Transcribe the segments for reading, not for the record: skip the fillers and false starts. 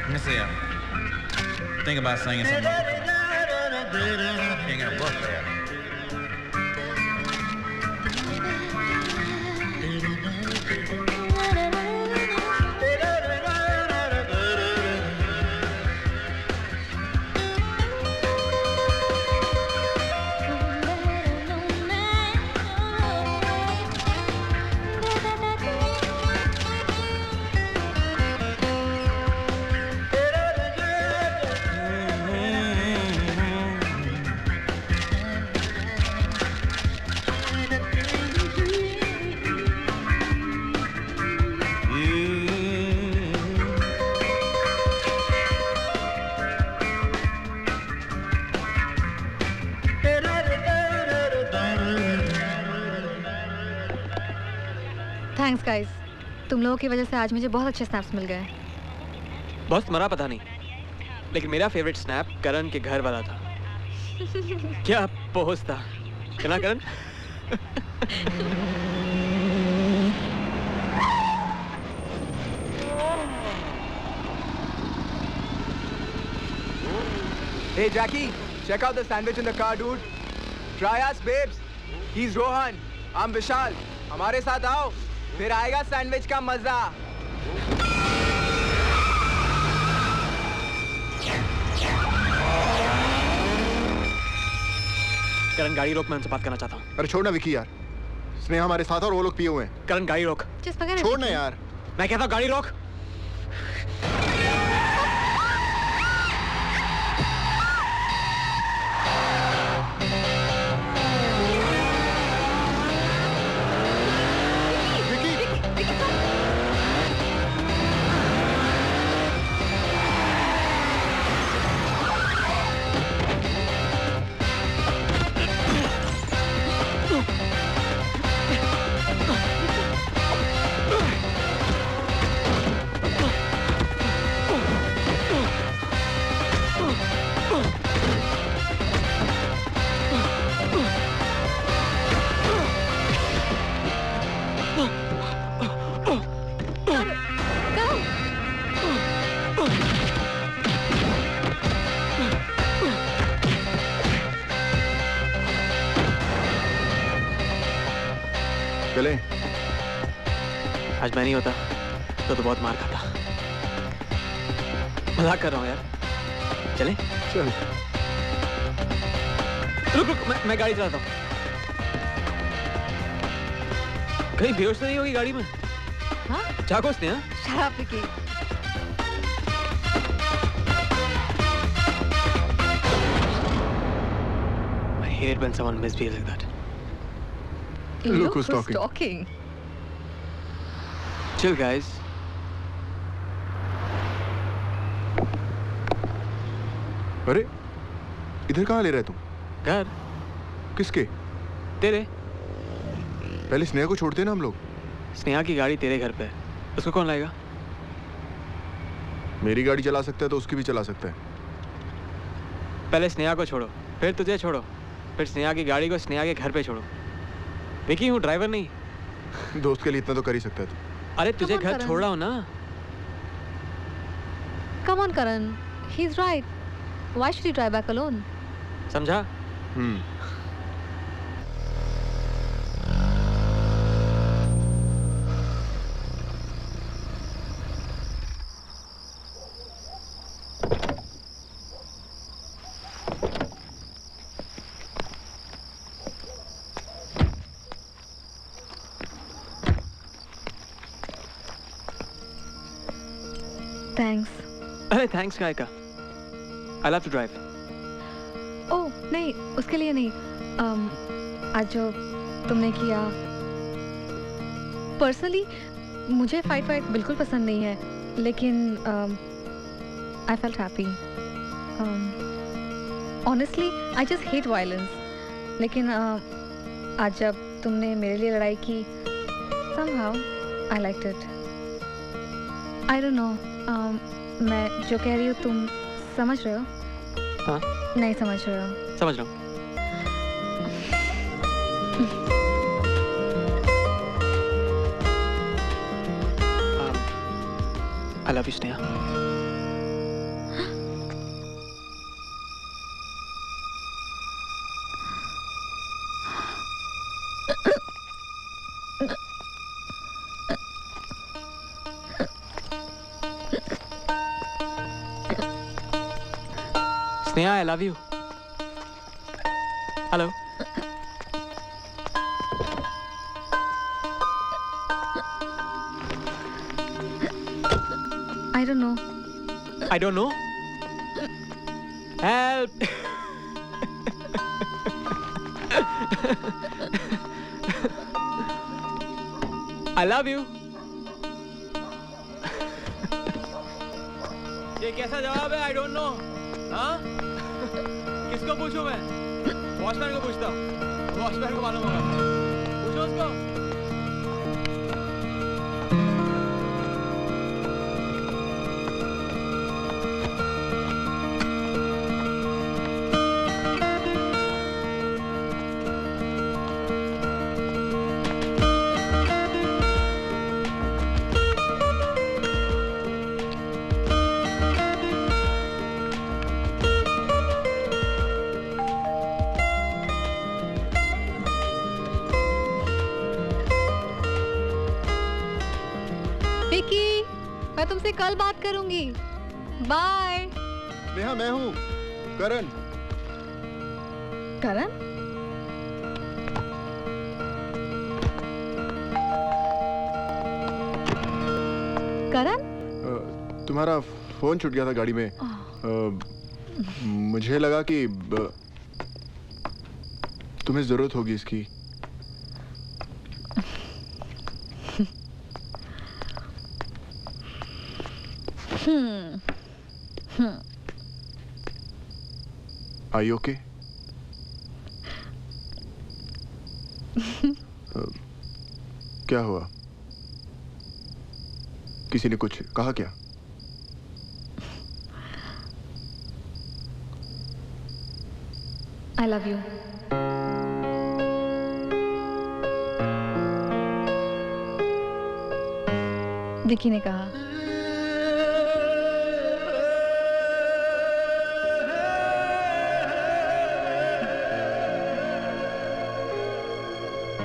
Let me see. Think about singing something. Ain't got a book there. Thanks guys, तुम लोगों की वजह से आज मुझे बहुत अच्छे स्नैप्स मिल गए। बस तुम्हारा पता नहीं, लेकिन मेरा फेवरेट स्नैप करण के घर वाला था। क्या पोस्ट था, क्या करण? Hey Jackie, check out the sandwich in the car, dude. Try us, babes. He's Rohan. I'm Vishal. हमारे साथ आओ, फिर आएगा सैंडविच का मजा। करण गाड़ी रोक, मैं उनसे बात करना चाहता हूँ। अरे छोड़ ना विकी यार, स्नेहा हमारे साथ और वो लोग पिए हुए हैं। करण गाड़ी रोक। छोड़ ना यार। मैं कहता हूँ गाड़ी रोक। चले। आज मैं नहीं होता तो बहुत मार खाता। मजाक कर रहा हूँ यार। चले? चल। रुक रुक, मैं गाड़ी चलाता हूँ। कहीं बेहोश तो नहीं होगी गाड़ी में? हाँ? चाको स्नेहा? शराब Vicky. I hate when someone misbehaves like that. Look who's talking. Chill, guys. अरे इधर कहाँ ले रहे तुम? घर। किसके? तेरे। पहले स्नेहा को छोड़ते ना हम लोग। स्नेहा की गाड़ी तेरे घर पे है, उसको कौन लाएगा? मेरी गाड़ी चला सकता है तो उसकी भी चला सकता है। पहले स्नेहा को छोड़ो, फिर तुझे छोड़ो, फिर स्नेहा की गाड़ी को स्नेहा के घर पे छोड़ो। विकी हूँ, ड्राइवर नहीं। दोस्त के लिए इतना तो कर ही सकता है तू। अरे तुझे घर छोड़ रहा हूँ ना। Come on, Karan. He's right. Why should he drive back alone? समझा? Thanks. अरे थैंक्स काय का? I love to drive. ओह नहीं, उसके लिए नहीं। आज जो तुमने किया, पर्सनली मुझे फाइट बिल्कुल पसंद नहीं है, लेकिन I felt happy. Honestly, I just hate violence. लेकिन आज जब तुमने मेरे लिए लड़ाई की, somehow I liked it. I don't know. मैं जो कह रही हूँ तुम समझ रहे हो? हाँ? नहीं समझ रहे हो? समझ रहा हूँ। I love you, Sneha. Sneha, I love you. Hello. I don't know. I don't know. Help. I love you. ये कैसा जवाब है? I don't know. हाँ? किसको पूछूं मैं? वॉचमैन को पूछता हूँ। वॉचमैन को मालूम होगा। पूछो उसको। विकी, मैं तुमसे कल बात करूंगी। बाय। नेहा, मैं हूँ करण। करण? करण? तुम्हारा फोन छूट गया था गाड़ी में। मुझे लगा कि तुम्हें जरूरत होगी इसकी। Are you okay? क्या हुआ? किसी ने कुछ कहा क्या? I love you. विकी ने कहा।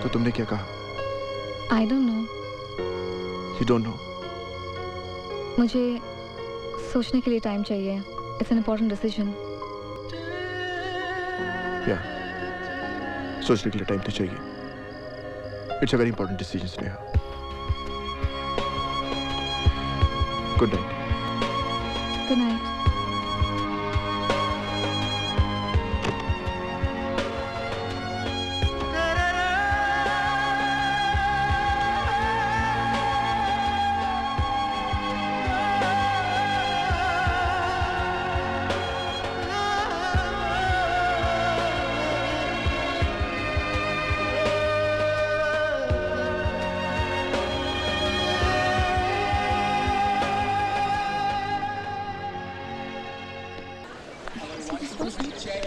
तो तुमने क्या कहा? I don't know. You don't know. मुझे सोचने के लिए टाइम चाहिए। It's an important decision. Yeah. सोचने के लिए टाइम तो चाहिए। It's a very important decision, Sneha. Good night. Good night.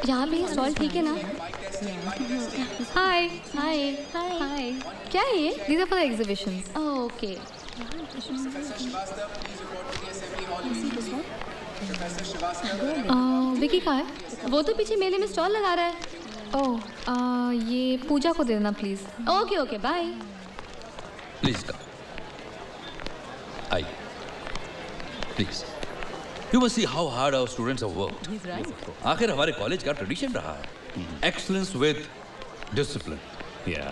यहाँ पे स्टॉल ठीक है ना? Hi. हाय हाय क्या है ये? These are for the exhibitions. Okay Vicky कहाँ है? वो तो पीछे मेले में स्टॉल लगा रहा है। ओह, ये पूजा को दे देना please. Okay okay bye. Please come. Aye. Please. You must see how hard our students have worked. आखिर हमारे कॉलेज का ट्रेडिशन रहा है. Excellence with discipline. Yeah.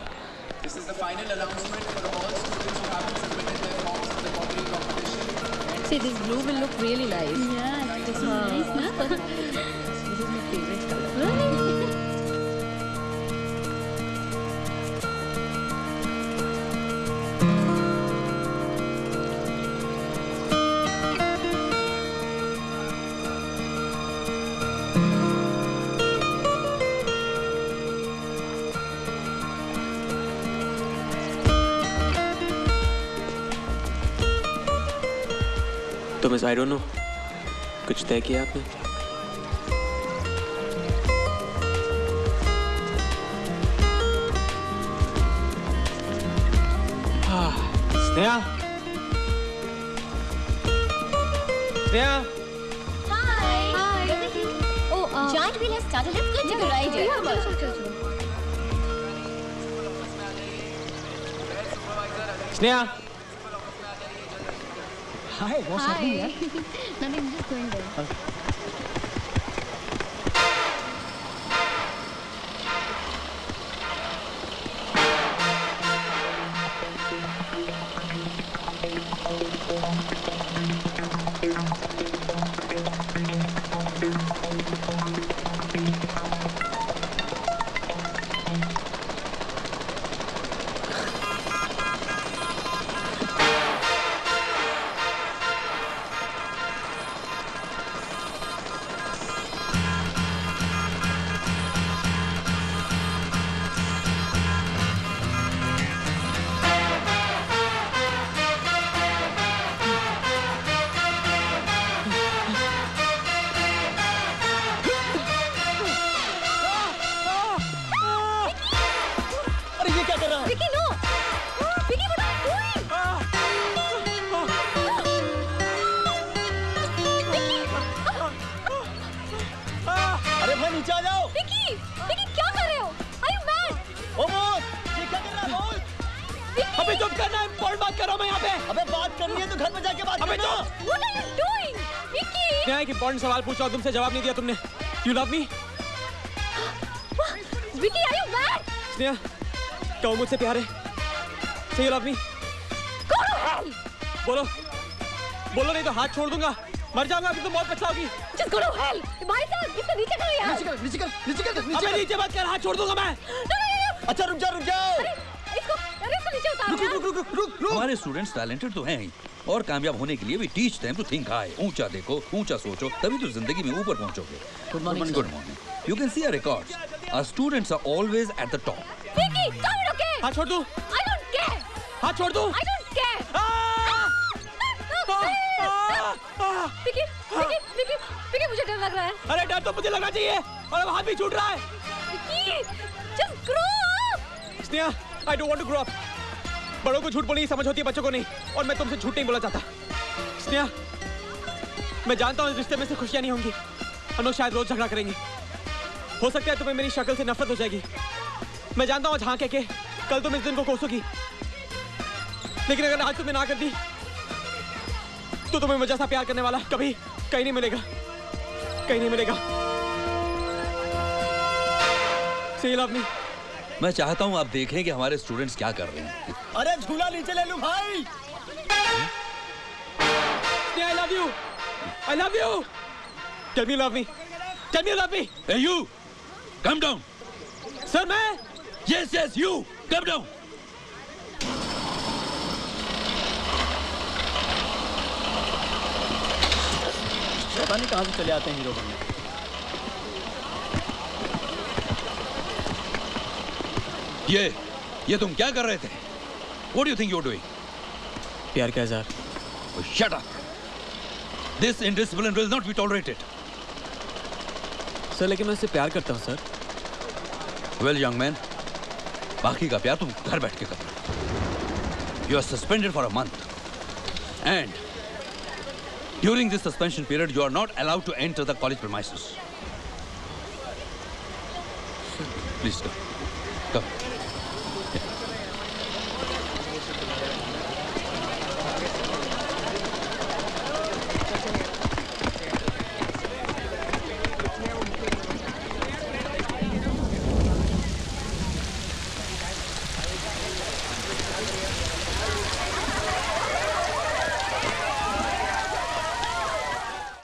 This is the final announcement for all students who haven't submitted their forms for the pottery competition. See, this blue will look really nice. Yeah, this is nice, na? This is my favorite color. तो miss I don't know, कुछ तय किया आपने? Sneha, Sneha, Hi. Oh, giant wheel has started. Let's go take a ride. Yeah, चलो चलो चलो। Sneha, Hi. Nothing, just going there. Sneha एक important सवाल पूछा और तुमसे जवाब नहीं दिया तुमने. You love me? Vicky, are you mad? Sneha, क्या वो मुझसे प्यार है? Say you love me? Go to hell! बोलो, बोलो नहीं तो हाथ छोड़ दूंगा. मर जाऊंगा फिर तुम बहुत पछताओगी. Just go to hell! भाई साहब, इसको नीचे करो यार. अबे नीचे मत कर, हाथ छोड़ दूंगा मैं. अच्छा रुक जाओ इसको नीचे उतारो यार. हमारे स्टूडेंट्स टैलेंटेड तो हैं ही और कामयाब होने के लिए भी teach them to think high. ऊंचा देखो, ऊंचा सोचो, तभी तो जिंदगी में ऊपर पहुंचोगे. Good morning. You can see our records. Our students are always at the top. Vicky, come look at. हाथ छोड़ दूं. I don't care. हाथ छोड़ दूं. I don't care. विकी, मुझे डर लग रहा है. अरे डर तो मुझे लगना चाहिए और अब हाथ भी छूट रहा है. Vicky, just grow up. Sneha, I don't want to grow up. बड़ों को झूठ बोलने की समझ होती है, बच्चों को नहीं. और मैं तुमसे झूठ नहीं बोलना चाहता. स्नेहा, मैं जानता हूँ इस रिश्ते में से खुशियाँ नहीं होंगी. हम लोग शायद रोज झगड़ा करेंगे. हो सकता है तुम्हें मेरी शक्ल से नफरत हो जाएगी. मैं जानता हूँ आज हाँ कह के कल तुम इस दिन को कोसोगी. लेकिन अगर आज तुमने ना कर दी तो तुम्हें मुझे जैसा प्यार करने वाला कभी कहीं नहीं मिलेगा. कहीं नहीं मिलेगा. Say you love me. मैं चाहता हूं आप देखें कि हमारे स्टूडेंट्स क्या कर रहे हैं. अरे झूला नीचे ले लूं भाई. Sneha, I love you. I love you. Tell me you love me. Tell me you love me. Hey you, come down. Sir मैं. Yes, you, come down. पता नहीं कहाँ से चले आते हैं हीरो बनने. ये तुम क्या कर रहे थे? What do you think you're doing? प्यार का इज़हार. Oh, shut up. This indiscipline will not be tolerated. Sir लेकिन मैं उससे प्यार करता हूँ सर. Well, young man, बाकी का प्यार तुम घर बैठ के करना. You are suspended for a month. And during this suspension period, you are not allowed to enter the college premises. Please come. Come.